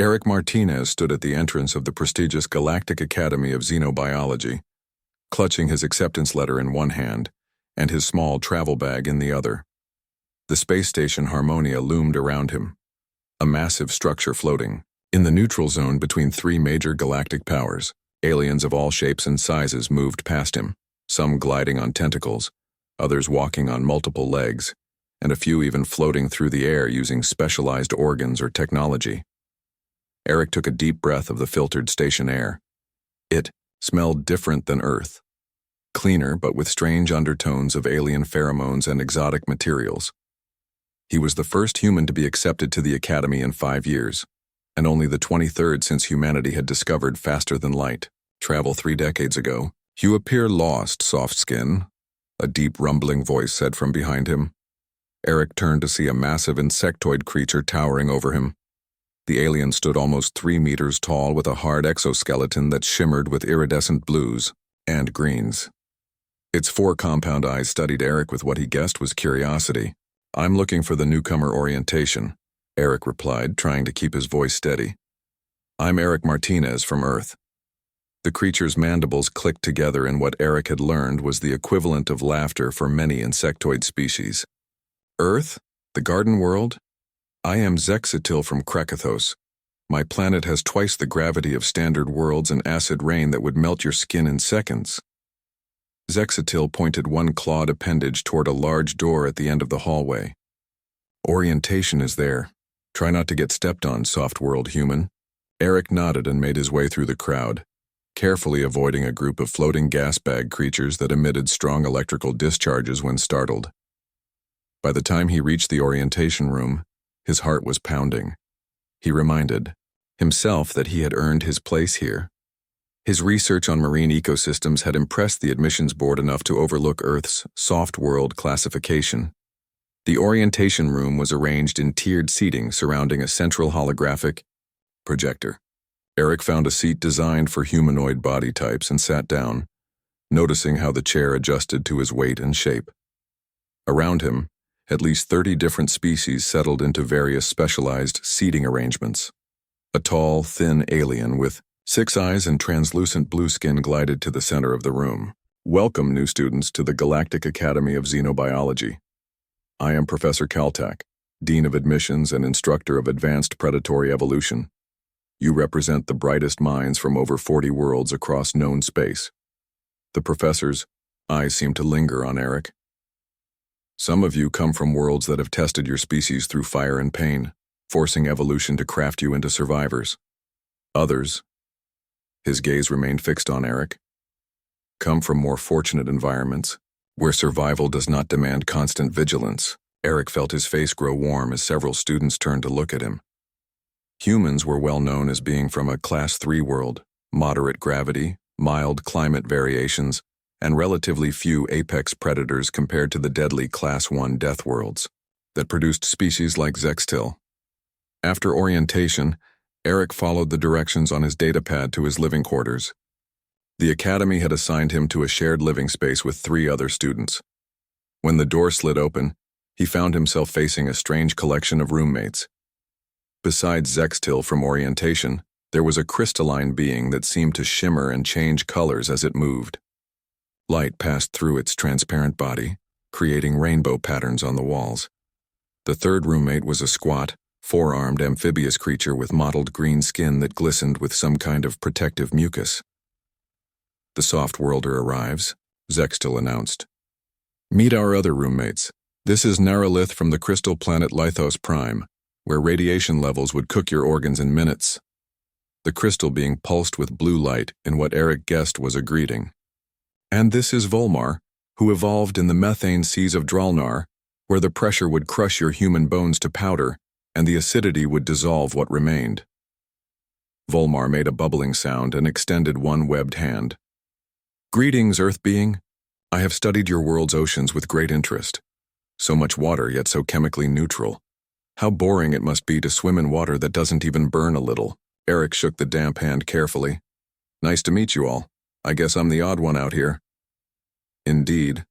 Eric Martinez stood at the entrance of the prestigious Galactic Academy of Xenobiology, clutching his acceptance letter in one hand and his small travel bag in the other. The space station Harmonia loomed around him, a massive structure floating in the neutral zone between three major galactic powers. Aliens of all shapes and sizes moved past him, some gliding on tentacles, others walking on multiple legs, and a few even floating through the air using specialized organs or technology. Eric took a deep breath of the filtered station air. It smelled different than Earth. Cleaner, but with strange undertones of alien pheromones and exotic materials. He was the first human to be accepted to the Academy in 5 years, and only the 23rd since humanity had discovered faster than light travel 3 decades ago. "You appear lost, soft skin," a deep rumbling voice said from behind him. Eric turned to see a massive insectoid creature towering over him. The alien stood almost 3 meters tall with a hard exoskeleton that shimmered with iridescent blues and greens. Its 4 compound eyes studied Eric with what he guessed was curiosity. "I'm looking for the newcomer orientation," Eric replied, trying to keep his voice steady. "I'm Eric Martinez from Earth." The creature's mandibles clicked together in what Eric had learned was the equivalent of laughter for many insectoid species. "Earth? The garden world? I am Zexatil from Krakathos. My planet has twice the gravity of standard worlds and acid rain that would melt your skin in seconds." Zexatil pointed one clawed appendage toward a large door at the end of the hallway. "Orientation is there. Try not to get stepped on, soft world human." Eric nodded and made his way through the crowd, carefully avoiding a group of floating gas bag creatures that emitted strong electrical discharges when startled. By the time he reached the orientation room, his heart was pounding. He reminded himself that he had earned his place here. His research on marine ecosystems had impressed the admissions board enough to overlook Earth's soft world classification. The orientation room was arranged in tiered seating surrounding a central holographic projector. Eric found a seat designed for humanoid body types and sat down, noticing how the chair adjusted to his weight and shape. Around him, at least 30 different species settled into various specialized seating arrangements. A tall, thin alien with 6 eyes and translucent blue skin glided to the center of the room. "Welcome, new students, to the Galactic Academy of Xenobiology. I am Professor Kaltak, Dean of Admissions and Instructor of Advanced Predatory Evolution. You represent the brightest minds from over 40 worlds across known space." The professor's eyes seemed to linger on Eric. "Some of you come from worlds that have tested your species through fire and pain, forcing evolution to craft you into survivors. Others," his gaze remained fixed on Eric, "come from more fortunate environments, where survival does not demand constant vigilance." Eric felt his face grow warm as several students turned to look at him. Humans were well known as being from a Class 3 world, moderate gravity, mild climate variations, and relatively few apex predators compared to the deadly Class 1 death worlds that produced species like Zextil. After orientation, Eric followed the directions on his datapad to his living quarters. The academy had assigned him to a shared living space with 3 other students. When the door slid open, he found himself facing a strange collection of roommates. Besides Zextil from orientation, there was a crystalline being that seemed to shimmer and change colors as it moved. Light passed through its transparent body, creating rainbow patterns on the walls. The 3rd roommate was a squat, 4-armed amphibious creature with mottled green skin that glistened with some kind of protective mucus. "The soft worlder arrives," Zextil announced. "Meet our other roommates. This is Naralith from the crystal planet Lithos Prime, where radiation levels would cook your organs in minutes." The crystal being pulsed with blue light in what Eric guessed was a greeting. "And this is Volmar, who evolved in the methane seas of Dralnar, where the pressure would crush your human bones to powder, and the acidity would dissolve what remained." Volmar made a bubbling sound and extended one webbed hand. "Greetings, Earth being. I have studied your world's oceans with great interest. So much water, yet so chemically neutral. How boring it must be to swim in water that doesn't even burn a little." Eric shook the damp hand carefully. "Nice to meet you all. I guess I'm the odd one out here." "Indeed,"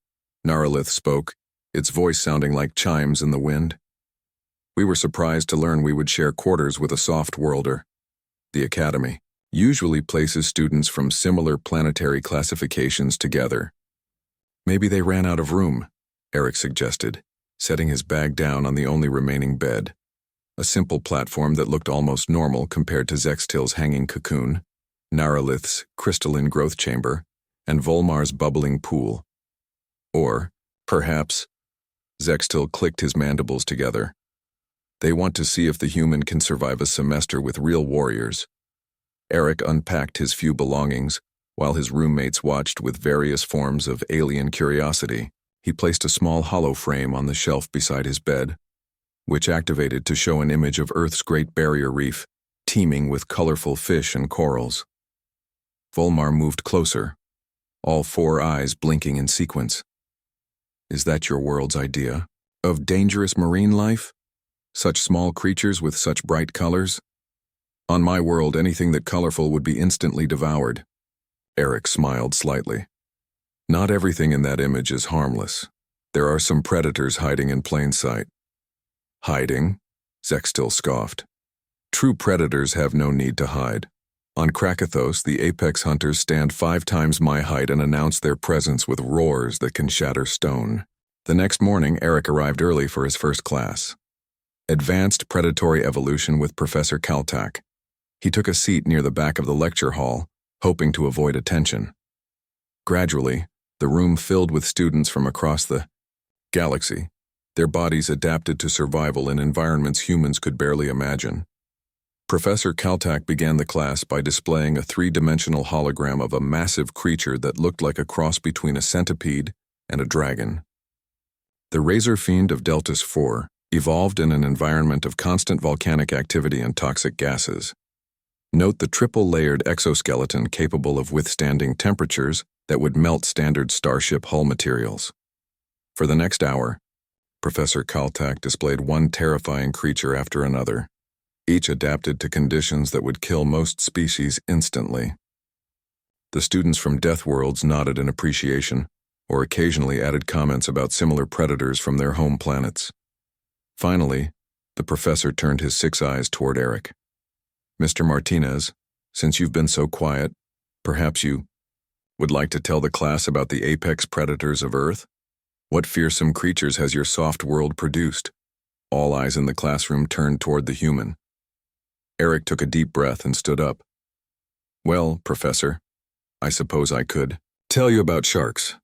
Naralith spoke, its voice sounding like chimes in the wind. "We were surprised to learn we would share quarters with a soft worlder. The Academy usually places students from similar planetary classifications together. Maybe they ran out of room, Eric suggested, setting his bag down on the only remaining bed, a simple platform that looked almost normal compared to Zextil's hanging cocoon, Naralith's crystalline growth chamber, and Volmar's bubbling pool. Or, perhaps, Zextil clicked his mandibles together. They want to see if the human can survive a semester with real warriors. Eric unpacked his few belongings, while his roommates watched with various forms of alien curiosity. He placed a small hollow frame on the shelf beside his bed, which activated to show an image of Earth's Great Barrier Reef, teeming with colorful fish and corals. Volmar moved closer, all 4 eyes blinking in sequence. Is that your world's idea of dangerous marine life? Such small creatures with such bright colors? On my world, anything that colorful would be instantly devoured. Eric smiled slightly. Not everything in that image is harmless. There are some predators hiding in plain sight. Hiding? Zextil scoffed. True predators have no need to hide. On Krakathos, the apex hunters stand 5 times my height and announce their presence with roars that can shatter stone. The next morning, Eric arrived early for his first class. Advanced Predatory Evolution with Professor Kaltak. He took a seat near the back of the lecture hall, hoping to avoid attention. Gradually, the room filled with students from across the galaxy, their bodies adapted to survival in environments humans could barely imagine. Professor Kaltak began the class by displaying a 3-dimensional hologram of a massive creature that looked like a cross between a centipede and a dragon. The Razor Fiend of Deltas IV evolved in an environment of constant volcanic activity and toxic gases. Note the triple-layered exoskeleton capable of withstanding temperatures that would melt standard starship hull materials. For the next hour, Professor Kaltak displayed one terrifying creature after another, each adapted to conditions that would kill most species instantly. The students from Deathworlds nodded in appreciation, or occasionally added comments about similar predators from their home planets. Finally, the professor turned his 6 eyes toward Eric. Mr. Martinez, since you've been so quiet, perhaps you would like to tell the class about the apex predators of Earth? What fearsome creatures has your soft world produced? All eyes in the classroom turned toward the human. Eric took a deep breath and stood up. Well, Professor, I suppose I could tell you about sharks.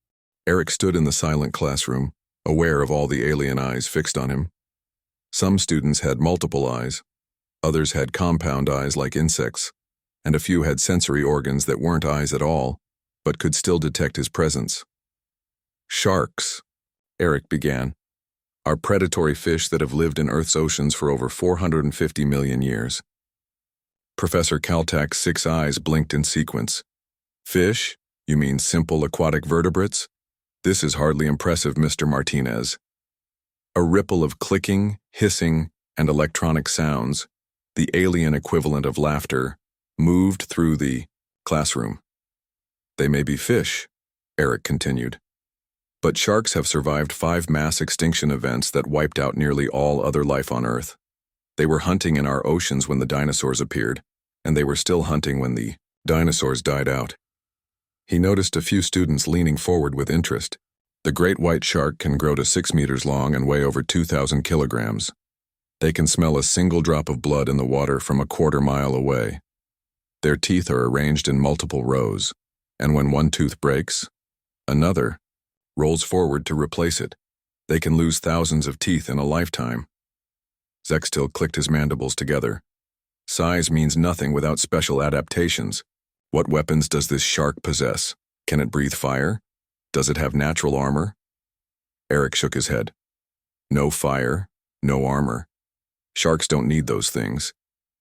Eric stood in the silent classroom, aware of all the alien eyes fixed on him. Some students had multiple eyes, others had compound eyes like insects, and a few had sensory organs that weren't eyes at all, but could still detect his presence. Sharks, Eric began, are predatory fish that have lived in Earth's oceans for over 450 million years. Professor Kaltak's 6 eyes blinked in sequence. Fish? You mean simple aquatic vertebrates? This is hardly impressive, Mr. Martinez. A ripple of clicking, hissing, and electronic sounds, the alien equivalent of laughter, moved through the classroom. They may be fish, Eric continued, but sharks have survived 5 mass extinction events that wiped out nearly all other life on Earth. They were hunting in our oceans when the dinosaurs appeared, and they were still hunting when the dinosaurs died out. He noticed a few students leaning forward with interest. The great white shark can grow to 6 meters long and weigh over 2,000 kilograms. They can smell a single drop of blood in the water from a quarter mile away. Their teeth are arranged in multiple rows, and when one tooth breaks, another rolls forward to replace it. They can lose thousands of teeth in a lifetime. Zextil clicked his mandibles together. Size means nothing without special adaptations. What weapons does this shark possess? Can it breathe fire? Does it have natural armor? Eric shook his head. No fire, no armor. Sharks don't need those things.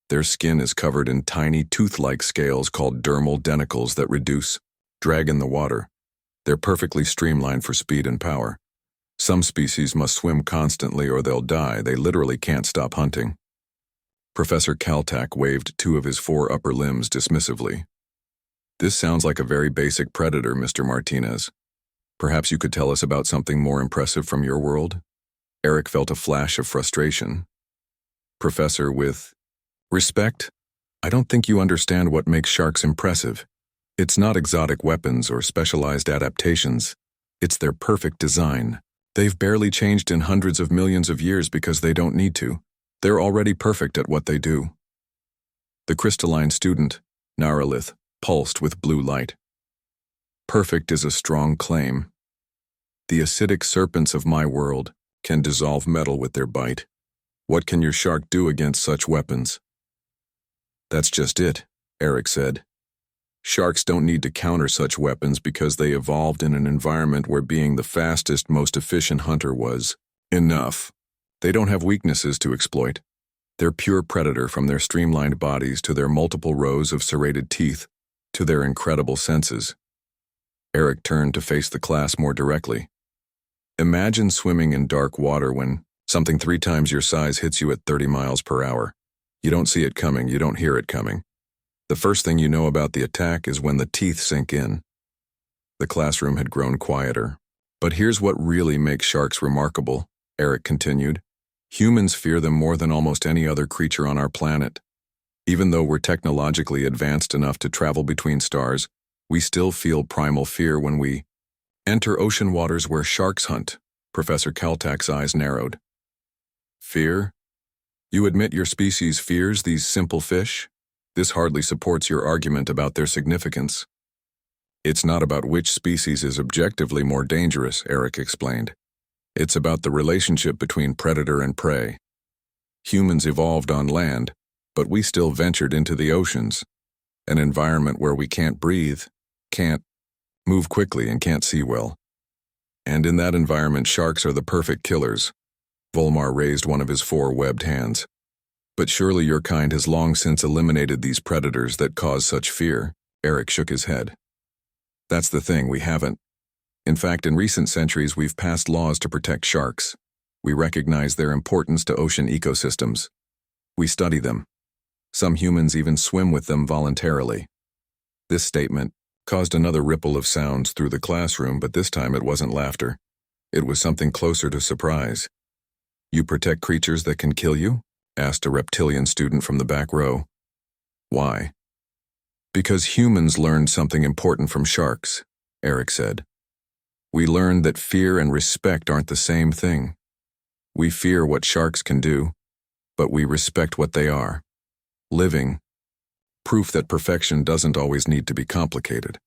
Their skin is covered in tiny tooth-like scales called dermal denticles that drag in the water. They're perfectly streamlined for speed and power. Some species must swim constantly or they'll die. They literally can't stop hunting. Professor Kaltak waved 2 of his 4 upper limbs dismissively. This sounds like a very basic predator, Mr. Martinez. Perhaps you could tell us about something more impressive from your world? Eric felt a flash of frustration. Professor, with respect, I don't think you understand what makes sharks impressive. It's not exotic weapons or specialized adaptations. It's their perfect design. They've barely changed in hundreds of millions of years because they don't need to. They're already perfect at what they do. The crystalline student, Narration, pulsed with blue light. Perfect is a strong claim. The acidic serpents of my world can dissolve metal with their bite. What can your shark do against such weapons? That's just it, Eric said. Sharks don't need to counter such weapons because they evolved in an environment where being the fastest, most efficient hunter was enough. They don't have weaknesses to exploit. They're pure predator, from their streamlined bodies to their multiple rows of serrated teeth to their incredible senses. Eric turned to face the class more directly. Imagine swimming in dark water when something 3 times your size hits you at 30 miles per hour. You don't see it coming, you don't hear it coming. The first thing you know about the attack is when the teeth sink in. The classroom had grown quieter. But here's what really makes sharks remarkable, Eric continued. Humans fear them more than almost any other creature on our planet. Even though we're technologically advanced enough to travel between stars, we still feel primal fear when we enter ocean waters where sharks hunt. Professor Kaltak's eyes narrowed. Fear? You admit your species fears these simple fish? This hardly supports your argument about their significance. It's not about which species is objectively more dangerous, Eric explained. It's about the relationship between predator and prey. Humans evolved on land, but we still ventured into the oceans, an environment where we can't breathe, can't move quickly, and can't see well. And in that environment, sharks are the perfect killers. Volmar raised one of his 4 webbed hands. But surely your kind has long since eliminated these predators that cause such fear. Eric shook his head. That's the thing, we haven't. In fact, in recent centuries, we've passed laws to protect sharks. We recognize their importance to ocean ecosystems. We study them. Some humans even swim with them voluntarily. This statement caused another ripple of sounds through the classroom, but this time it wasn't laughter. It was something closer to surprise. You protect creatures that can kill you? Asked a reptilian student from the back row. Why? Because humans learned something important from sharks, Eric said. We learned that fear and respect aren't the same thing. We fear what sharks can do, but we respect what they are. Living. Proof that perfection doesn't always need to be complicated.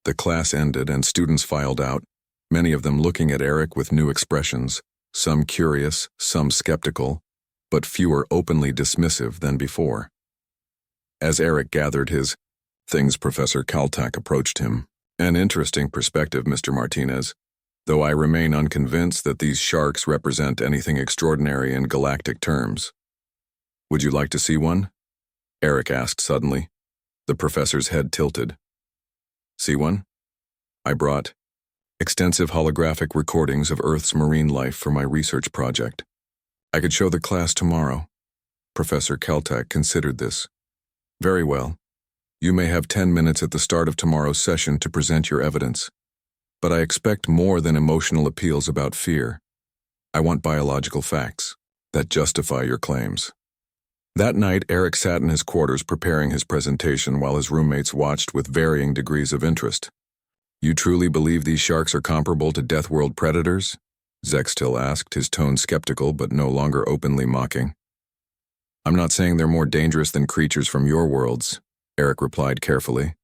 The class ended and students filed out, many of them looking at Eric with new expressions, some curious, some skeptical, but fewer openly dismissive than before. As Eric gathered his things, Professor Kaltak approached him. An interesting perspective, Mr. Martinez, though I remain unconvinced that these sharks represent anything extraordinary in galactic terms. Would you like to see one? Eric asked suddenly. The professor's head tilted. See one? I brought extensive holographic recordings of Earth's marine life for my research project. I could show the class tomorrow. Professor Kaltak considered this. Very well. You may have 10 minutes at the start of tomorrow's session to present your evidence. But I expect more than emotional appeals about fear. I want biological facts that justify your claims. That night, Eric sat in his quarters preparing his presentation while his roommates watched with varying degrees of interest. You truly believe these sharks are comparable to Deathworld predators? Zextil asked, his tone skeptical but no longer openly mocking. I'm not saying they're more dangerous than creatures from your worlds, Eric replied carefully.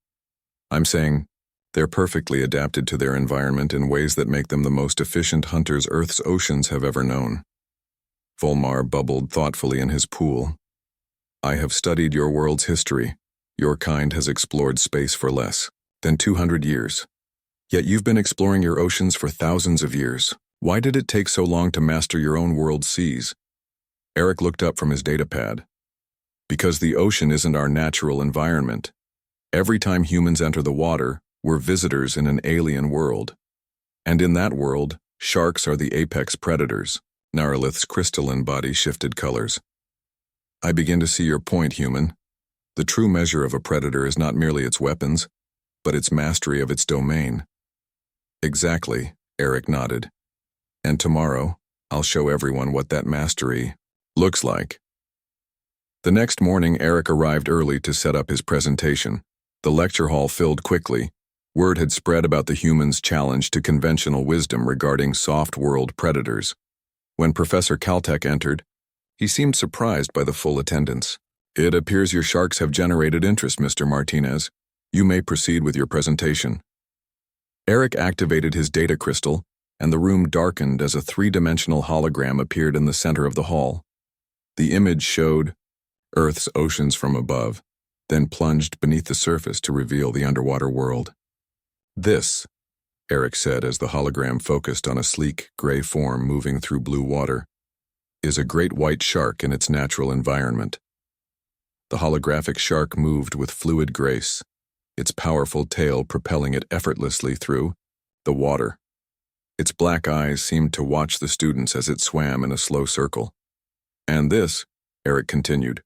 I'm saying they're perfectly adapted to their environment in ways that make them the most efficient hunters Earth's oceans have ever known. Volmar bubbled thoughtfully in his pool. I have studied your world's history. Your kind has explored space for less than 200 years. Yet you've been exploring your oceans for thousands of years. Why did it take so long to master your own world's seas? Eric looked up from his datapad. Because the ocean isn't our natural environment. Every time humans enter the water, we're visitors in an alien world. And in that world, sharks are the apex predators. Naralith's crystalline body shifted colors. I begin to see your point, human. The true measure of a predator is not merely its weapons, but its mastery of its domain. Exactly, Eric nodded. And tomorrow, I'll show everyone what that mastery looks like. The next morning, Eric arrived early to set up his presentation. The lecture hall filled quickly. Word had spread about the humans' challenge to conventional wisdom regarding soft-world predators. When Professor Caltech entered, he seemed surprised by the full attendance. "It appears your sharks have generated interest, Mr. Martinez. You may proceed with your presentation." Eric activated his data crystal, and the room darkened as a three-dimensional hologram appeared in the center of the hall. The image showed Earth's oceans from above, then plunged beneath the surface to reveal the underwater world. "This," Eric said as the hologram focused on a sleek, gray form moving through blue water, "is a great white shark in its natural environment." The holographic shark moved with fluid grace, its powerful tail propelling it effortlessly through the water. Its black eyes seemed to watch the students as it swam in a slow circle. "And this," Eric continued,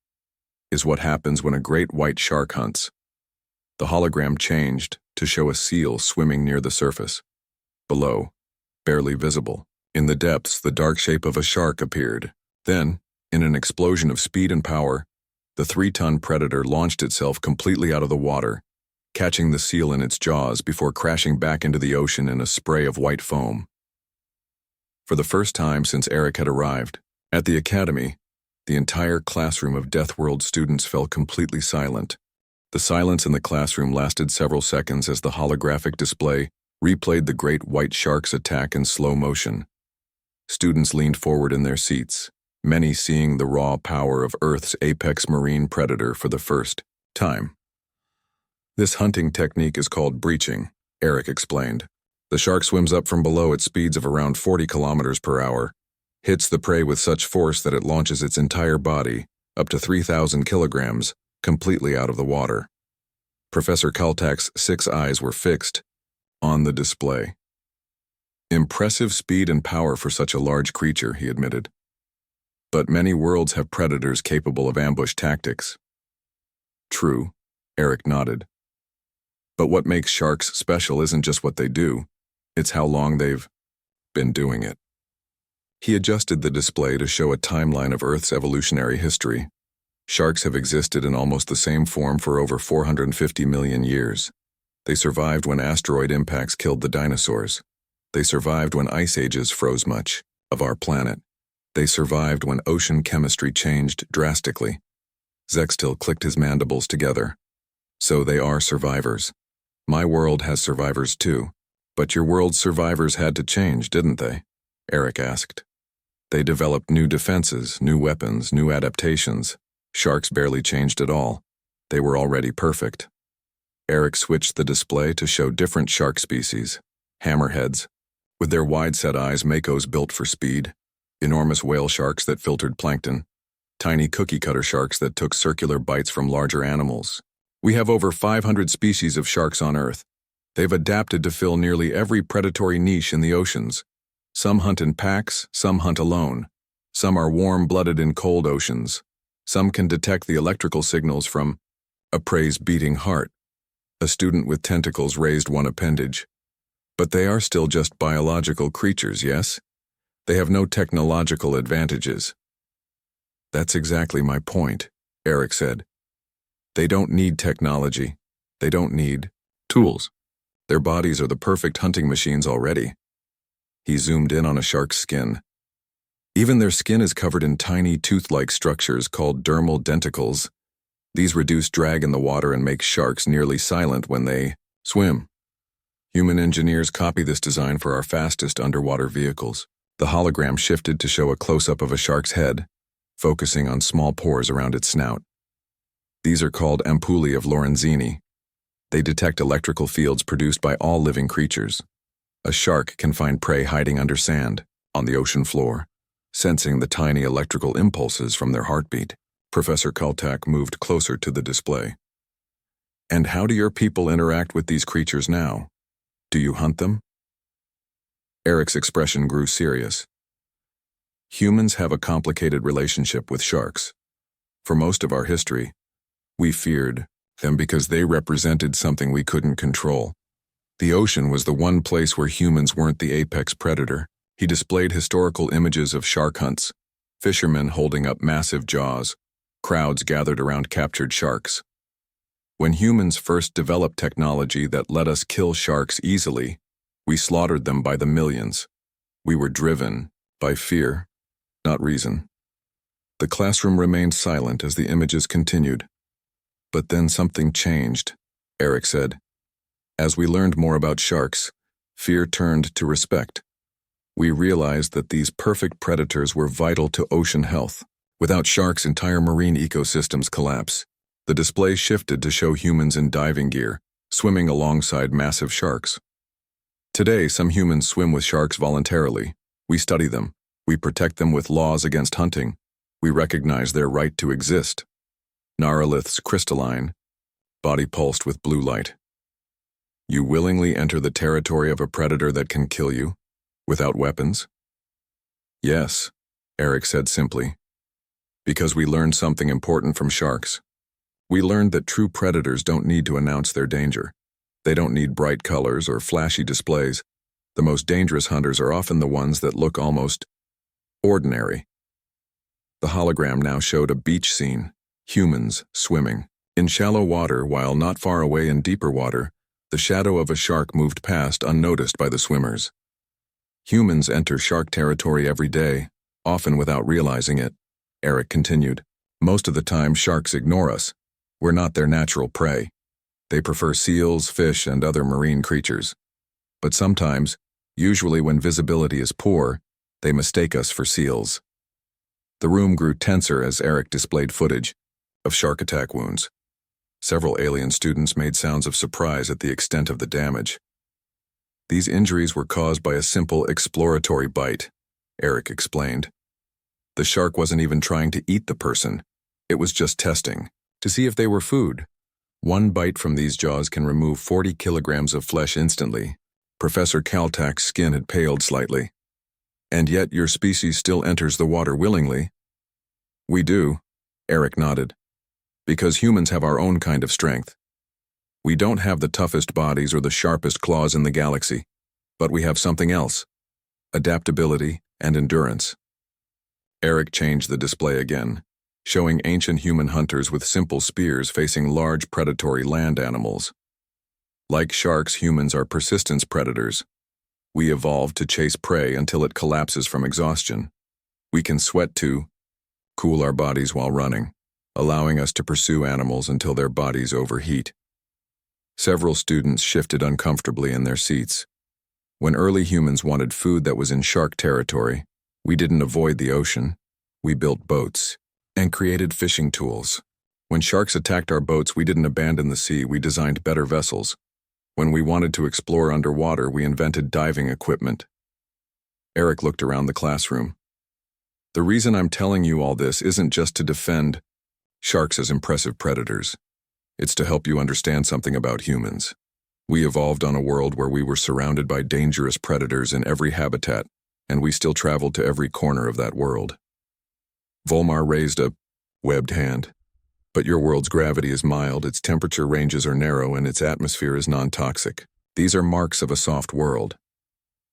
"is what happens when a great white shark hunts." The hologram changed to show a seal swimming near the surface. Below, barely visible, in the depths, the dark shape of a shark appeared. Then, in an explosion of speed and power, the 3-ton predator launched itself completely out of the water, catching the seal in its jaws before crashing back into the ocean in a spray of white foam. For the first time since Eric had arrived at the academy, the entire classroom of Deathworld students fell completely silent. The silence in the classroom lasted several seconds as the holographic display replayed the great white shark's attack in slow motion. Students leaned forward in their seats, many seeing the raw power of Earth's apex marine predator for the first time. "This hunting technique is called breaching," Eric explained. "The shark swims up from below at speeds of around 40 kilometers per hour, hits the prey with such force that it launches its entire body, up to 3,000 kilograms, completely out of the water." Professor Caltech's 6 eyes were fixed on the display. "Impressive speed and power for such a large creature," he admitted. "But many worlds have predators capable of ambush tactics." "True," Eric nodded. "But what makes sharks special isn't just what they do, it's how long they've been doing it." He adjusted the display to show a timeline of Earth's evolutionary history. Sharks have existed in almost the same form for over 450 million years. They survived when asteroid impacts killed the dinosaurs. They survived when ice ages froze much of our planet. They survived when ocean chemistry changed drastically. Zextil clicked his mandibles together. "So they are survivors. My world has survivors too. But your world's survivors had to change, didn't they?" Eric asked. "They developed new defenses, new weapons, new adaptations. Sharks barely changed at all. They were already perfect." Eric switched the display to show different shark species. Hammerheads, with their wide-set eyes, makos built for speed. Enormous whale sharks that filtered plankton. Tiny cookie-cutter sharks that took circular bites from larger animals. "We have over 500 species of sharks on Earth. They've adapted to fill nearly every predatory niche in the oceans. Some hunt in packs, some hunt alone. Some are warm-blooded in cold oceans. Some can detect the electrical signals from a prey's beating heart." A student with tentacles raised one appendage. "But they are still just biological creatures, yes? They have no technological advantages." "That's exactly my point," Eric said. "They don't need technology. They don't need tools. Their bodies are the perfect hunting machines already." He zoomed in on a shark's skin. Even their skin is covered in tiny tooth-like structures called dermal denticles. These reduce drag in the water and make sharks nearly silent when they swim. Human engineers copy this design for our fastest underwater vehicles. The hologram shifted to show a close-up of a shark's head, focusing on small pores around its snout. These are called ampullae of Lorenzini. They detect electrical fields produced by all living creatures. A shark can find prey hiding under sand, on the ocean floor, sensing the tiny electrical impulses from their heartbeat. Professor Caltech moved closer to the display. "And how do your people interact with these creatures now? Do you hunt them?" Eric's expression grew serious. "Humans have a complicated relationship with sharks. For most of our history, we feared them because they represented something we couldn't control. The ocean was the one place where humans weren't the apex predator." He displayed historical images of shark hunts, fishermen holding up massive jaws, Crowds gathered around captured sharks. When humans first developed technology that let us kill sharks easily, we slaughtered them by the millions. We were driven by fear, not reason. The classroom remained silent as the images continued. But then something changed, Eric said. As we learned more about sharks, fear turned to respect. We realized that these perfect predators were vital to ocean health. Without sharks, entire marine ecosystems collapse. The display shifted to show humans in diving gear, swimming alongside massive sharks. Today, some humans swim with sharks voluntarily. We study them. We protect them with laws against hunting. We recognize their right to exist. Naroliths crystalline, body pulsed with blue light. You willingly enter the territory of a predator that can kill you, without weapons? Yes, Eric said simply. Because we learned something important from sharks. We learned that true predators don't need to announce their danger. They don't need bright colors or flashy displays. The most dangerous hunters are often the ones that look almost ordinary. The hologram now showed a beach scene, humans swimming. In shallow water, while not far away in deeper water, the shadow of a shark moved past unnoticed by the swimmers. Humans enter shark territory every day, often without realizing it, Eric continued. Most of the time, sharks ignore us. We're not their natural prey. They prefer seals, fish, and other marine creatures. But sometimes, usually when visibility is poor, they mistake us for seals. The room grew tenser as Eric displayed footage of shark attack wounds. Several alien students made sounds of surprise at the extent of the damage. These injuries were caused by a simple exploratory bite, Eric explained. The shark wasn't even trying to eat the person. It was just testing, to see if they were food. One bite from these jaws can remove 40 kilograms of flesh instantly. Professor Caltech's skin had paled slightly. And yet your species still enters the water willingly. We do, Eric nodded. Because humans have our own kind of strength. We don't have the toughest bodies or the sharpest claws in the galaxy, but we have something else: adaptability and endurance. Eric changed the display again, showing ancient human hunters with simple spears facing large predatory land animals. Like sharks, humans are persistence predators. We evolved to chase prey until it collapses from exhaustion. We can sweat to cool our bodies while running, allowing us to pursue animals until their bodies overheat. Several students shifted uncomfortably in their seats. When early humans wanted food that was in shark territory, we didn't avoid the ocean. We built boats and created fishing tools. When sharks attacked our boats, we didn't abandon the sea, we designed better vessels. When we wanted to explore underwater, we invented diving equipment. Eric looked around the classroom. The reason I'm telling you all this isn't just to defend sharks as impressive predators. It's to help you understand something about humans. We evolved on a world where we were surrounded by dangerous predators in every habitat, and we still traveled to every corner of that world. Volmar raised a webbed hand. But your world's gravity is mild, its temperature ranges are narrow, and its atmosphere is non-toxic. These are marks of a soft world.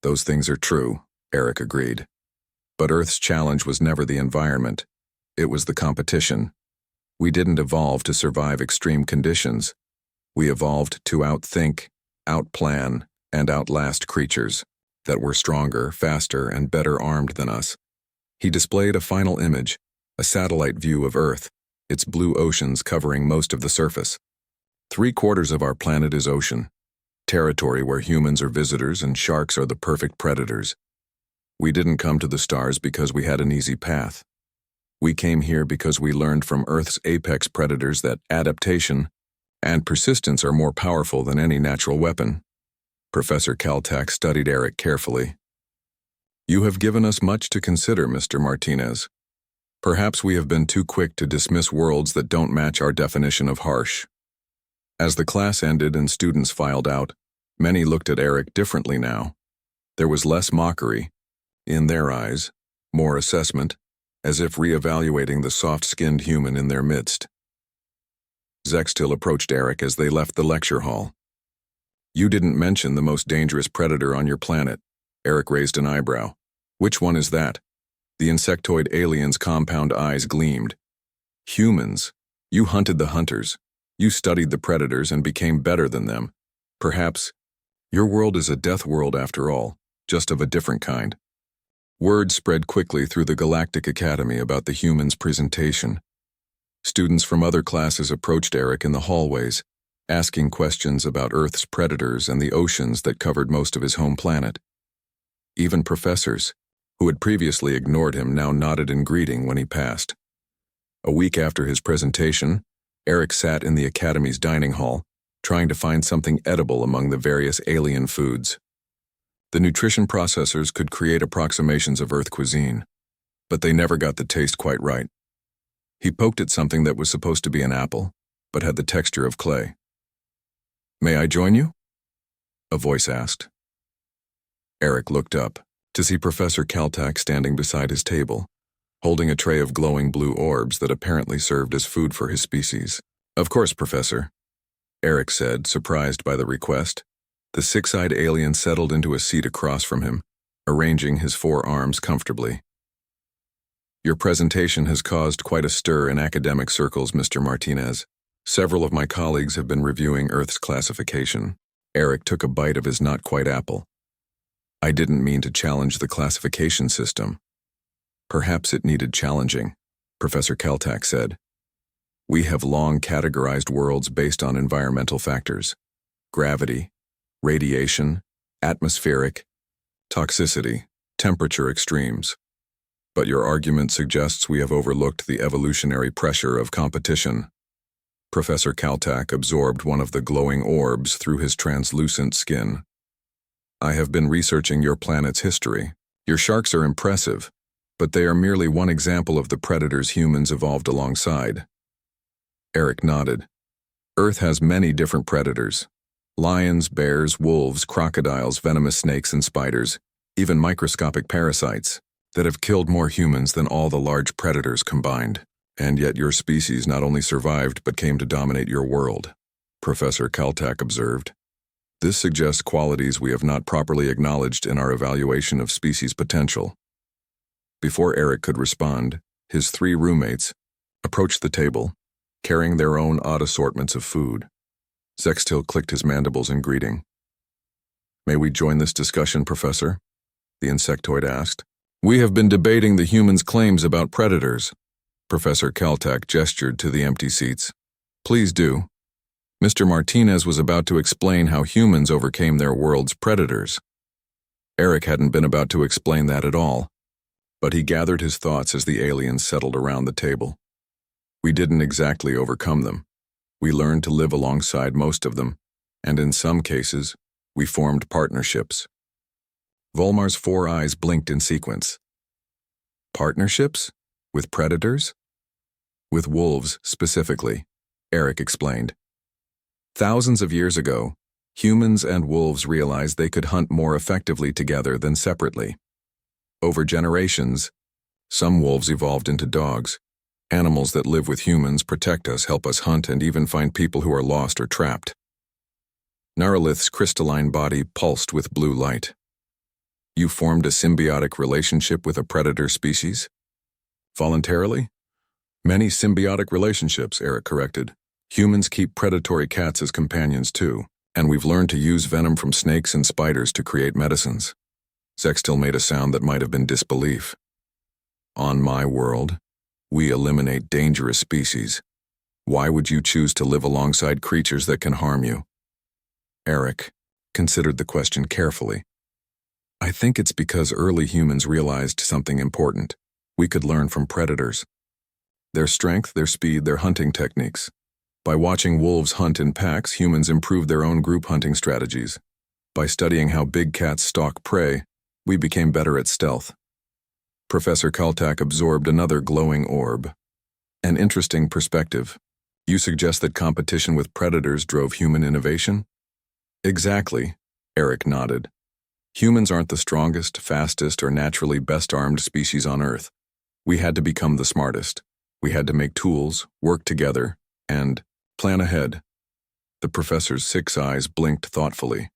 Those things are true, Eric agreed. But Earth's challenge was never the environment. It was the competition. We didn't evolve to survive extreme conditions. We evolved to outthink, outplan, and outlast creatures that were stronger, faster, and better armed than us. He displayed a final image, a satellite view of Earth, its blue oceans covering most of the surface. 3/4 of our planet is ocean, territory where humans are visitors and sharks are the perfect predators. We didn't come to the stars because we had an easy path. We came here because we learned from Earth's apex predators that adaptation and persistence are more powerful than any natural weapon. Professor Caltech studied Eric carefully. You have given us much to consider, Mr. Martinez. Perhaps we have been too quick to dismiss worlds that don't match our definition of harsh. As the class ended and students filed out, many looked at Eric differently now. There was less mockery, in their eyes, more assessment, as if re-evaluating the soft-skinned human in their midst. Zextil approached Eric as they left the lecture hall. You didn't mention the most dangerous predator on your planet. Eric raised an eyebrow. Which one is that? The insectoid alien's compound eyes gleamed. Humans. You hunted the hunters. You studied the predators and became better than them. Perhaps your world is a death world after all, just of a different kind. Word spread quickly through the Galactic Academy about the humans' presentation. Students from other classes approached Eric in the hallways, asking questions about Earth's predators and the oceans that covered most of his home planet. Even professors, who had previously ignored him, now nodded in greeting when he passed. A week after his presentation, Eric sat in the Academy's dining hall, trying to find something edible among the various alien foods. The nutrition processors could create approximations of Earth cuisine, but they never got the taste quite right. He poked at something that was supposed to be an apple, but had the texture of clay. "May I join you?" a voice asked. Eric looked up to see Professor Kaltak standing beside his table, holding a tray of glowing blue orbs that apparently served as food for his species. "Of course, Professor," Eric said, surprised by the request. The six-eyed alien settled into a seat across from him, arranging his four arms comfortably. "Your presentation has caused quite a stir in academic circles, Mr. Martinez. Several of my colleagues have been reviewing Earth's classification." Eric took a bite of his not-quite apple. "I didn't mean to challenge the classification system." "Perhaps it needed challenging," Professor Kaltak said. "We have long categorized worlds based on environmental factors: gravity, radiation, atmospheric, toxicity, temperature extremes. But your argument suggests we have overlooked the evolutionary pressure of competition." Professor Kaltak absorbed one of the glowing orbs through his translucent skin. "I have been researching your planet's history. Your sharks are impressive, but they are merely one example of the predators humans evolved alongside." Eric nodded. "Earth has many different predators: lions, bears, wolves, crocodiles, venomous snakes and spiders, even microscopic parasites, that have killed more humans than all the large predators combined. And yet your species not only survived but came to dominate your world," Professor Kaltak observed. "This suggests qualities we have not properly acknowledged in our evaluation of species potential." Before Eric could respond, his three roommates approached the table, carrying their own odd assortments of food. Zextil clicked his mandibles in greeting. "May we join this discussion, Professor?" the insectoid asked. "We have been debating the humans' claims about predators." Professor Kaltak gestured to the empty seats. "Please do." Mr. Martinez was about to explain how humans overcame their world's predators. Eric hadn't been about to explain that at all, but he gathered his thoughts as the aliens settled around the table. "We didn't exactly overcome them. We learned to live alongside most of them, and in some cases, we formed partnerships." Volmar's four eyes blinked in sequence. "Partnerships? With predators?" "With wolves, specifically," Eric explained. "Thousands of years ago, humans and wolves realized they could hunt more effectively together than separately. Over generations, some wolves evolved into dogs. Animals that live with humans, protect us, help us hunt, and even find people who are lost or trapped." Naralith's crystalline body pulsed with blue light. "You formed a symbiotic relationship with a predator species?" "Voluntarily?" "Many symbiotic relationships," Eric corrected. "Humans keep predatory cats as companions too, and we've learned to use venom from snakes and spiders to create medicines." Zextil made a sound that might have been disbelief. "On my world, we eliminate dangerous species. Why would you choose to live alongside creatures that can harm you?" Eric considered the question carefully. "I think it's because early humans realized something important. We could learn from predators. Their strength, their speed, their hunting techniques. By watching wolves hunt in packs, humans improved their own group hunting strategies. By studying how big cats stalk prey, we became better at stealth." Professor Kaltak absorbed another glowing orb. "An interesting perspective. You suggest that competition with predators drove human innovation?" "Exactly," Eric nodded. "Humans aren't the strongest, fastest, or naturally best-armed species on Earth. We had to become the smartest. We had to make tools, work together, and plan ahead." The professor's six eyes blinked thoughtfully.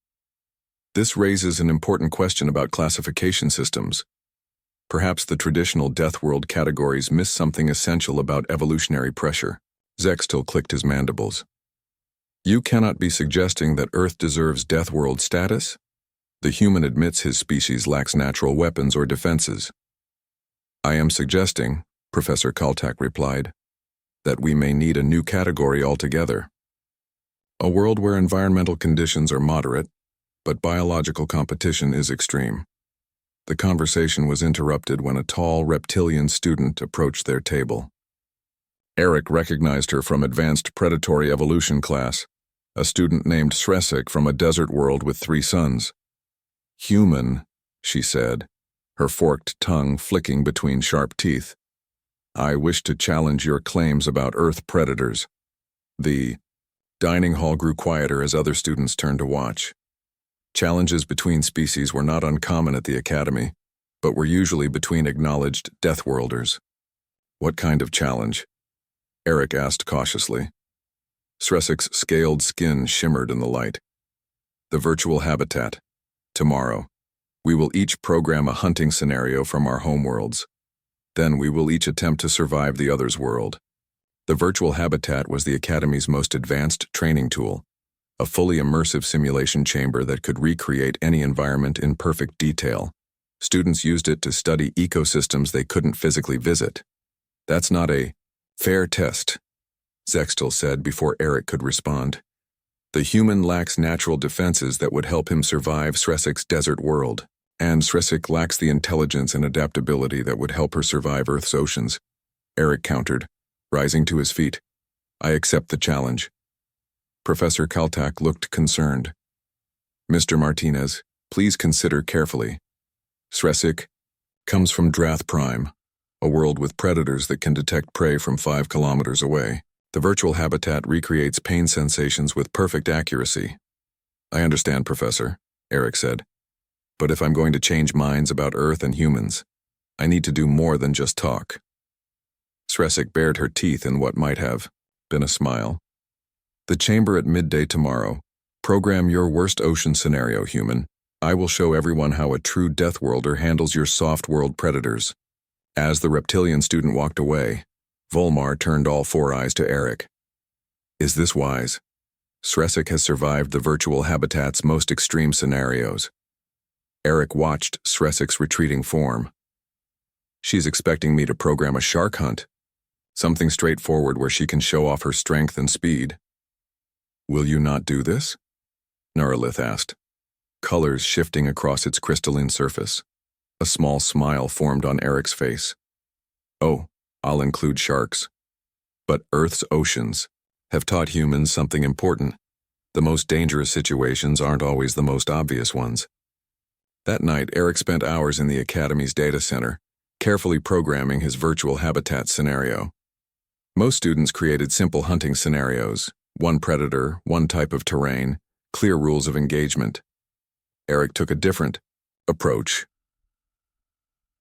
"This raises an important question about classification systems. Perhaps the traditional Deathworld categories miss something essential about evolutionary pressure. Zextil clicked his mandibles. You cannot be suggesting that Earth deserves Deathworld status? The human admits his species lacks natural weapons or defenses. I am suggesting, Professor Kaltak replied, that we may need a new category altogether. A world where environmental conditions are moderate, but biological competition is extreme. The conversation was interrupted when a tall reptilian student approached their table. Eric recognized her from Advanced Predatory Evolution class, a student named Sresik from a desert world with 3 suns. Human, she said, her forked tongue flicking between sharp teeth. I wish to challenge your claims about Earth predators. The dining hall grew quieter as other students turned to watch. Challenges between species were not uncommon at the academy, but were usually between acknowledged Deathworlders. What kind of challenge? Eric asked cautiously. Sresik's scaled skin shimmered in the light. The virtual habitat. Tomorrow, we will each program a hunting scenario from our homeworlds. Then we will each attempt to survive the other's world. The virtual habitat was the Academy's most advanced training tool, a fully immersive simulation chamber that could recreate any environment in perfect detail. Students used it to study ecosystems they couldn't physically visit. That's not a fair test, Zextil said before Eric could respond. The human lacks natural defenses that would help him survive Sresik's desert world, and Sresik lacks the intelligence and adaptability that would help her survive Earth's oceans. Eric countered, rising to his feet. I accept the challenge. Professor Kaltak looked concerned. Mr. Martinez, please consider carefully. Sresik comes from Drath Prime, a world with predators that can detect prey from 5 kilometers away. The virtual habitat recreates pain sensations with perfect accuracy. I understand, Professor, Eric said. But if I'm going to change minds about Earth and humans, I need to do more than just talk. Sresik bared her teeth in what might have been a smile. The chamber at midday tomorrow. Program your worst ocean scenario, human. I will show everyone how a true Deathworlder handles your soft world predators. As the reptilian student walked away, Volmar turned all 4 eyes to Eric. Is this wise? Sresik has survived the virtual habitat's most extreme scenarios. Eric watched Sresik's retreating form. She's expecting me to program a shark hunt. Something straightforward where she can show off her strength and speed. Will you not do this? Neuralith asked, colors shifting across its crystalline surface. A small smile formed on Eric's face. Oh, I'll include sharks. But Earth's oceans have taught humans something important. The most dangerous situations aren't always the most obvious ones. That night, Eric spent hours in the Academy's data center, carefully programming his virtual habitat scenario. Most students created simple hunting scenarios, 1 predator, 1 type of terrain, clear rules of engagement. Eric took a different approach.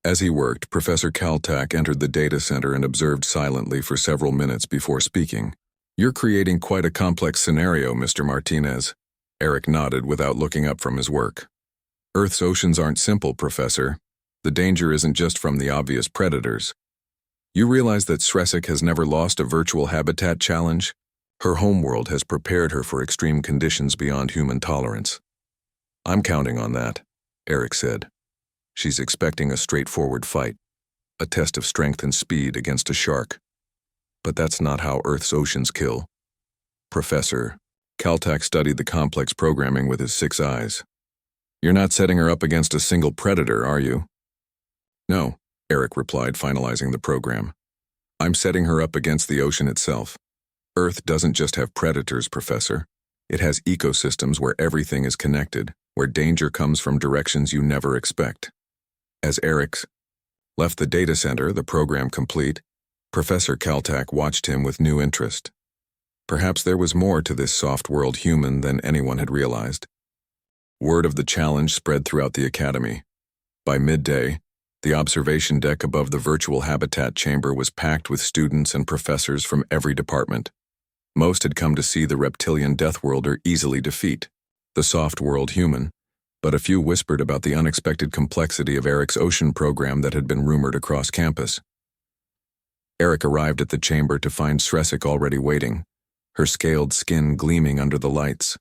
As he worked, Professor Kaltak entered the data center and observed silently for several minutes before speaking. You're creating quite a complex scenario, Mr. Martinez. Eric nodded without looking up from his work. Earth's oceans aren't simple, Professor. The danger isn't just from the obvious predators. You realize that Sresik has never lost a virtual habitat challenge? Her homeworld has prepared her for extreme conditions beyond human tolerance. I'm counting on that, Eric said. She's expecting a straightforward fight, a test of strength and speed against a shark. But that's not how Earth's oceans kill. Professor, Kaltak studied the complex programming with his 6 eyes. You're not setting her up against a single predator, are you? No, Eric replied, finalizing the program. I'm setting her up against the ocean itself. Earth doesn't just have predators, Professor. It has ecosystems where everything is connected, where danger comes from directions you never expect. As Eric left the data center, the program complete, Professor Kaltak watched him with new interest. Perhaps there was more to this soft-world human than anyone had realized. Word of the challenge spread throughout the Academy. By midday, the observation deck above the virtual habitat chamber was packed with students and professors from every department. Most had come to see the reptilian Deathworlder easily defeat the soft-world human, but a few whispered about the unexpected complexity of Eric's ocean program that had been rumored across campus. Eric arrived at the chamber to find Sresik already waiting, her scaled skin gleaming under the lights.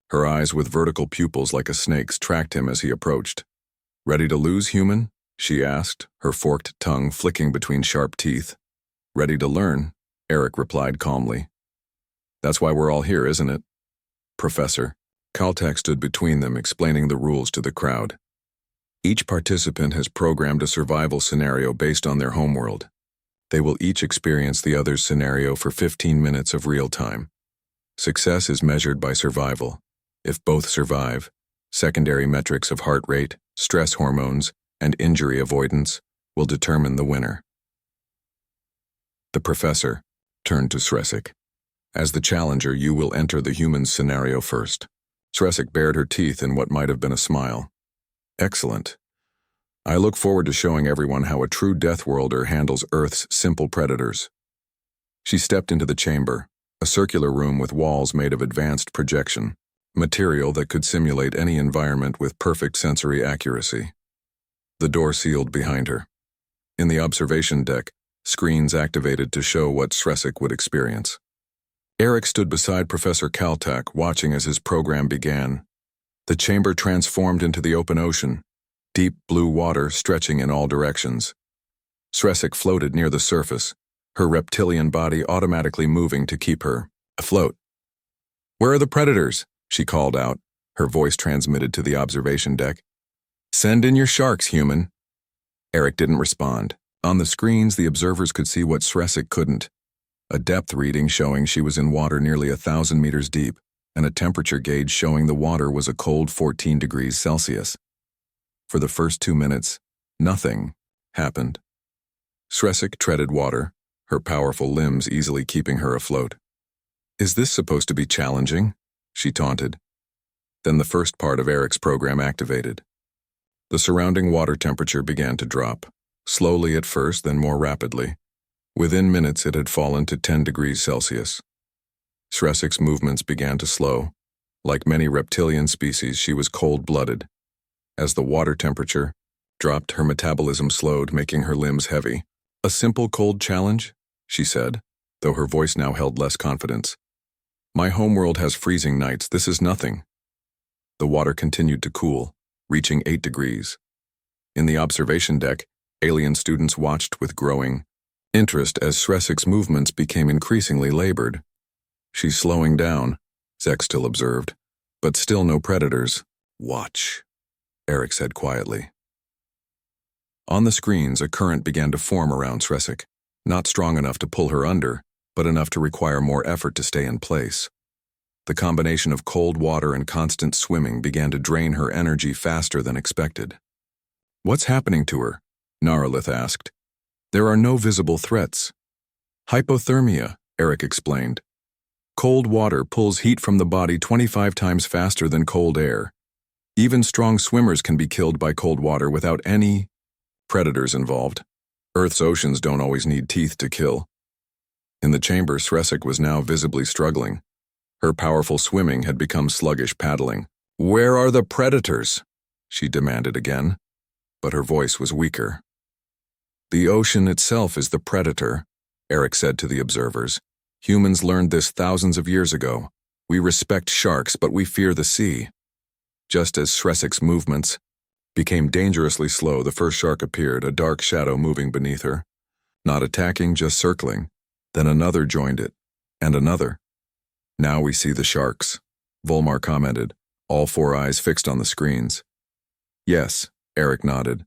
Her eyes with vertical pupils like a snake's tracked him as he approached. "Ready to lose, human?" she asked, her forked tongue flicking between sharp teeth. "Ready to learn," Eric replied calmly. "That's why we're all here, isn't it?" "Professor." Caltech stood between them, explaining the rules to the crowd. Each participant has programmed a survival scenario based on their homeworld. They will each experience the other's scenario for 15 minutes of real time. Success is measured by survival. If both survive, secondary metrics of heart rate, stress hormones, and injury avoidance will determine the winner. The professor turned to Sresik. "As the challenger, you will enter the human's scenario first." Sresik bared her teeth in what might have been a smile. "Excellent. I look forward to showing everyone how a true Deathworlder handles Earth's simple predators." She stepped into the chamber, a circular room with walls made of advanced projection, material that could simulate any environment with perfect sensory accuracy. The door sealed behind her. In the observation deck, screens activated to show what Sresik would experience. Eric stood beside Professor Caltech, watching as his program began. The chamber transformed into the open ocean, deep blue water stretching in all directions. Sresik floated near the surface, her reptilian body automatically moving to keep her afloat. "Where are the predators?" she called out, her voice transmitted to the observation deck. "Send in your sharks, human." Eric didn't respond. On the screens, the observers could see what Sresik couldn't. A depth reading showing she was in water nearly 1,000 meters deep, and a temperature gauge showing the water was a cold 14 degrees Celsius. For the first 2 minutes, nothing happened. Sresik treaded water, her powerful limbs easily keeping her afloat. "Is this supposed to be challenging?" she taunted. Then the first part of Eric's program activated. The surrounding water temperature began to drop, slowly at first, then more rapidly. Within minutes, it had fallen to 10 degrees Celsius. Sresik's movements began to slow. Like many reptilian species, she was cold-blooded. As the water temperature dropped, her metabolism slowed, making her limbs heavy. "A simple cold challenge?" she said, though her voice now held less confidence. "My homeworld has freezing nights. This is nothing." The water continued to cool, reaching 8 degrees. In the observation deck, alien students watched with growing interest as Sresik's movements became increasingly labored. "She's slowing down," Zek still observed, "but still no predators." "Watch," Eric said quietly. On the screens, a current began to form around Sresik, not strong enough to pull her under, but enough to require more effort to stay in place. The combination of cold water and constant swimming began to drain her energy faster than expected. "What's happening to her?" Naralith asked. "There are no visible threats." "Hypothermia," Eric explained. "Cold water pulls heat from the body 25 times faster than cold air. Even strong swimmers can be killed by cold water without any predators involved. Earth's oceans don't always need teeth to kill." In the chamber, Sresik was now visibly struggling. Her powerful swimming had become sluggish paddling. "Where are the predators?" she demanded again, but her voice was weaker. "The ocean itself is the predator," Eric said to the observers. "Humans learned this thousands of years ago. We respect sharks, but we fear the sea." Just as Sresik's movements became dangerously slow, the first shark appeared, a dark shadow moving beneath her. Not attacking, just circling. Then another joined it, and another. "Now we see the sharks," Volmar commented, all 4 eyes fixed on the screens. "Yes," Eric nodded.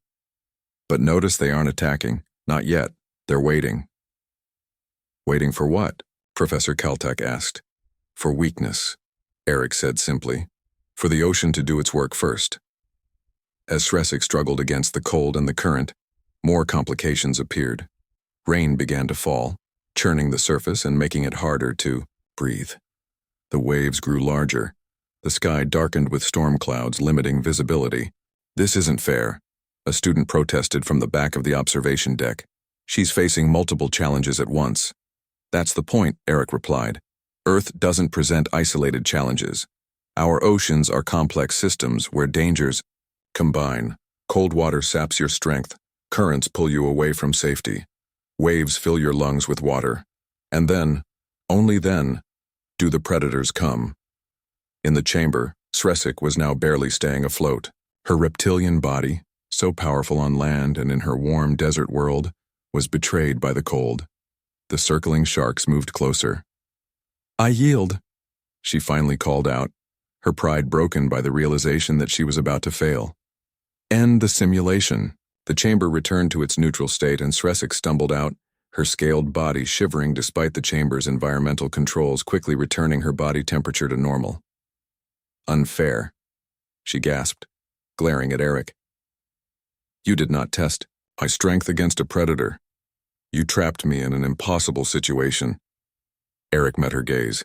"But notice they aren't attacking. Not yet. They're waiting." "Waiting for what?" Professor Caltech asked. "For weakness," Eric said simply. "For the ocean to do its work first." As Sresik struggled against the cold and the current, more complications appeared. Rain began to fall, churning the surface and making it harder to breathe. The waves grew larger. The sky darkened with storm clouds, limiting visibility. "This isn't fair," a student protested from the back of the observation deck. "She's facing multiple challenges at once." "That's the point," Eric replied. "Earth doesn't present isolated challenges. Our oceans are complex systems where dangers combine. Cold water saps your strength, currents pull you away from safety, waves fill your lungs with water, and then, only then, do the predators come. In the chamber, Sresik was now barely staying afloat. Her reptilian body, so powerful on land and in her warm desert world, was betrayed by the cold. The circling sharks moved closer. "I yield," she finally called out, her pride broken by the realization that she was about to fail. End the simulation. The chamber returned to its neutral state and Sresik stumbled out, her scaled body shivering despite the chamber's environmental controls quickly returning her body temperature to normal. "Unfair," she gasped, glaring at Eric. "You did not test my strength against a predator. You trapped me in an impossible situation." Eric met her gaze.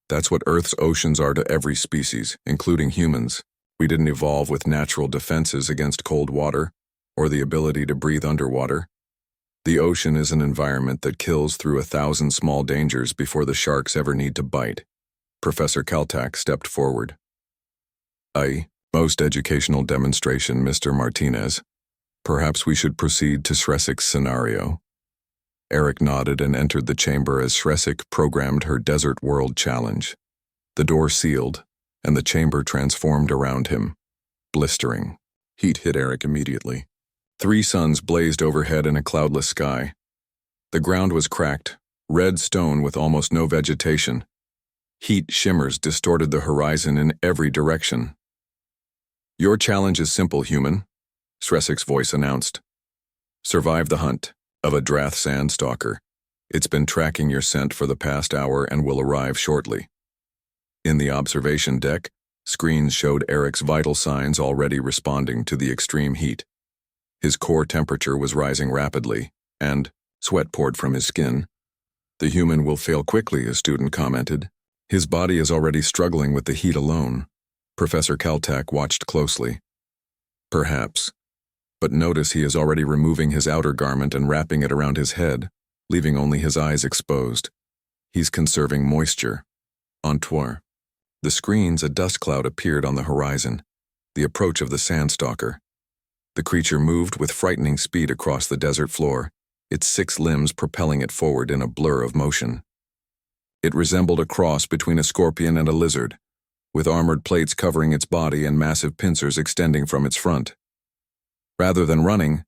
"That's what Earth's oceans are to every species, including humans. We didn't evolve with natural defenses against cold water, or the ability to breathe underwater. The ocean is an environment that kills through 1,000 small dangers before the sharks ever need to bite." Professor Kaltak stepped forward. Most educational demonstration, Mr. Martinez. Perhaps we should proceed to Sresik's scenario." Eric nodded and entered the chamber as Sresik programmed her Desert World challenge. The door sealed, and the chamber transformed around him. Blistering. Heat hit Eric immediately. 3 suns blazed overhead in a cloudless sky. The ground was cracked, red stone with almost no vegetation. Heat shimmers distorted the horizon in every direction. "Your challenge is simple, human," Sresik's voice announced. "Survive the hunt of a Drath Sandstalker. It's been tracking your scent for the past hour and will arrive shortly." In the observation deck, screens showed Eric's vital signs already responding to the extreme heat. His core temperature was rising rapidly, and sweat poured from his skin. "The human will fail quickly," a student commented. "His body is already struggling with the heat alone." Professor Kaltak watched closely. "Perhaps. But notice he is already removing his outer garment and wrapping it around his head, leaving only his eyes exposed. He's conserving moisture." Entour. The screens, a dust cloud appeared on the horizon, the approach of the Sandstalker. The creature moved with frightening speed across the desert floor, its 6 limbs propelling it forward in a blur of motion. It resembled a cross between a scorpion and a lizard, with armored plates covering its body and massive pincers extending from its front. Rather than running,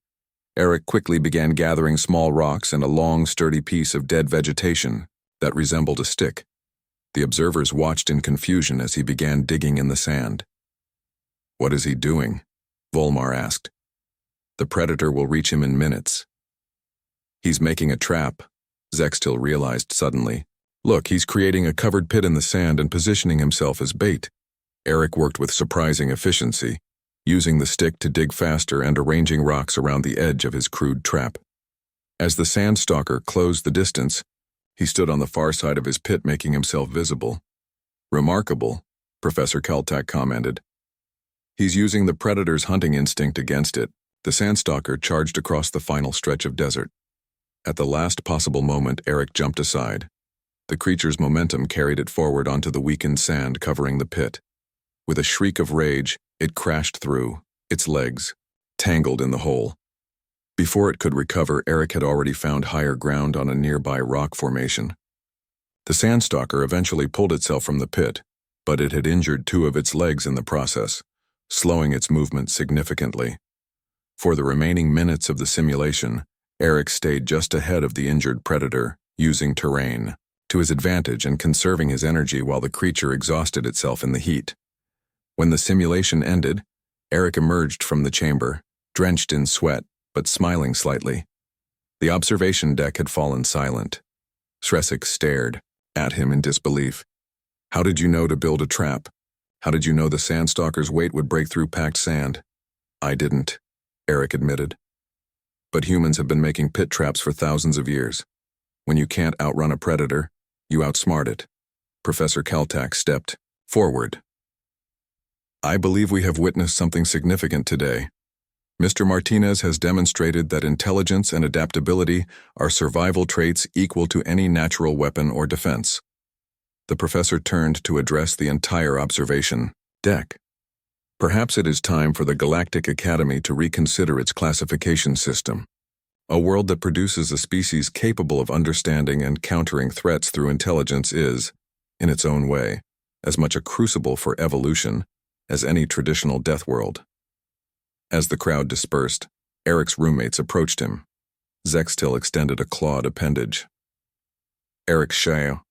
Eric quickly began gathering small rocks and a long, sturdy piece of dead vegetation that resembled a stick. The observers watched in confusion as he began digging in the sand. "What is he doing?" Volmar asked. "The predator will reach him in minutes." "He's making a trap," Zextil realized suddenly. "Look, he's creating a covered pit in the sand and positioning himself as bait." Eric worked with surprising efficiency, using the stick to dig faster and arranging rocks around the edge of his crude trap. As the Sandstalker closed the distance, he stood on the far side of his pit, making himself visible. "Remarkable," Professor Kaltak commented. "He's using the predator's hunting instinct against it." The Sandstalker charged across the final stretch of desert. At the last possible moment, Eric jumped aside. The creature's momentum carried it forward onto the weakened sand covering the pit. With a shriek of rage, it crashed through, its legs tangled in the hole. Before it could recover, Eric had already found higher ground on a nearby rock formation. The Sandstalker eventually pulled itself from the pit, but it had injured 2 of its legs in the process, slowing its movement significantly. For the remaining minutes of the simulation, Eric stayed just ahead of the injured predator, using terrain to his advantage and conserving his energy while the creature exhausted itself in the heat. When the simulation ended, Eric emerged from the chamber, drenched in sweat, but smiling slightly. The observation deck had fallen silent. Sresik stared at him in disbelief. "How did you know to build a trap? How did you know the Sandstalker's weight would break through packed sand?" "I didn't," Eric admitted. "But humans have been making pit traps for thousands of years. When you can't outrun a predator, you outsmart it." Professor Kaltak stepped forward. "I believe we have witnessed something significant today. Mr. Martinez has demonstrated that intelligence and adaptability are survival traits equal to any natural weapon or defense." The professor turned to address the entire observation deck. Perhaps it is time for the Galactic Academy to reconsider its classification system. A world that produces a species capable of understanding and countering threats through intelligence is, in its own way, as much a crucible for evolution as any traditional death world. As the crowd dispersed, Eric's roommates approached him. Zextil extended a clawed appendage. Eric Shao,